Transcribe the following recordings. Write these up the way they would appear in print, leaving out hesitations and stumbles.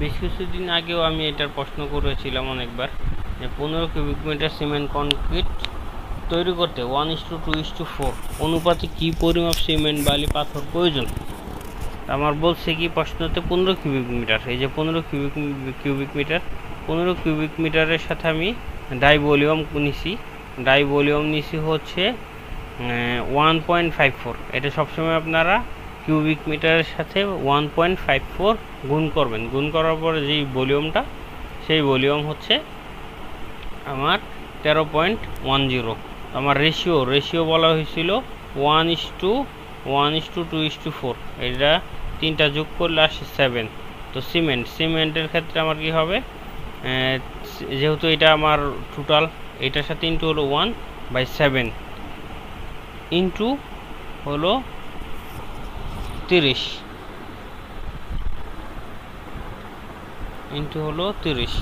বেশ কিছুদিন আগেও আমি এটার প্রশ্ন করেছিলাম অনেকবার, যে 15 কিউবিক মিটার সিমেন্ট কনক্রিট তৈরি করতে 1:2:4 অনুপাতে কী পরিমাপ সিমেন্ট বালি পাথর প্রয়োজন। আমার বলছে কি প্রশ্নতে 15 কিউবিক মিটার, এই যে 15 কিউবিক মিটার, 15 কিউবিক মিটারের সাথে আমি ডাই ভলিউম নিছি হচ্ছে 1.54। এটা সবসময় আপনারা কিউবিক মিটারের সাথে 1.54 গুণ করবেন। গুণ করার পরে যেই ভলিউমটা, সেই ভলিউম হচ্ছে আমার 13.10। আমার রেশিও বলা হয়েছিল 1:2:4। এটা তিনটা যোগ করলে আসে 7। তো সিমেন্টের ক্ষেত্রে আমার কি হবে, যেহেতু এটা আমার টোটাল, এটার সাথে ইন্টু হলো 1/7 ইন্টু হলো 30 ইন্টু হলো 30।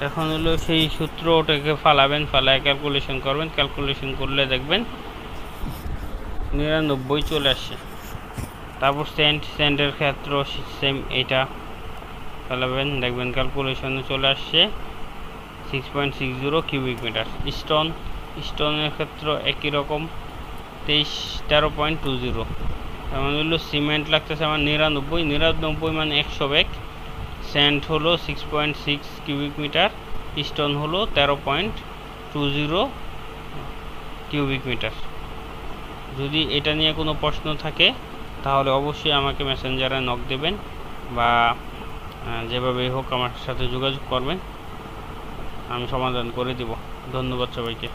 এখন হলো সেই সূত্র, ওটাকে ফালায় ক্যালকুলেশন করবেন। ক্যালকুলেশন করলে দেখবেন 99 চলে আসছে। তারপর সেন্টের ক্ষেত্রে সেম, এইটা ফেলাবেন, দেখবেন ক্যালকুলেশনে চলে আসছে 6.60 কিউবিক মিটার। স্টোনের ক্ষেত্রে একই রকম 13.20। তেমন হলো সিমেন্ট লাগতেছে আমার 99 মানে 100 ব্যাগ। স্যান্ড হলো 6.6 কিউবিক মিটার, স্টোন হলো 13.20 কিউবিক মিটার। যদি এটা নিয়ে কোনো প্রশ্ন থাকে তাহলে অবশ্যই আমাকে মেসেঞ্জারে নক দেবেন, বা যেভাবেই হোক আমার সাথে যোগাযোগ করবেন, আমি সমাধান করে দিব। ধন্যবাদ সবাইকে।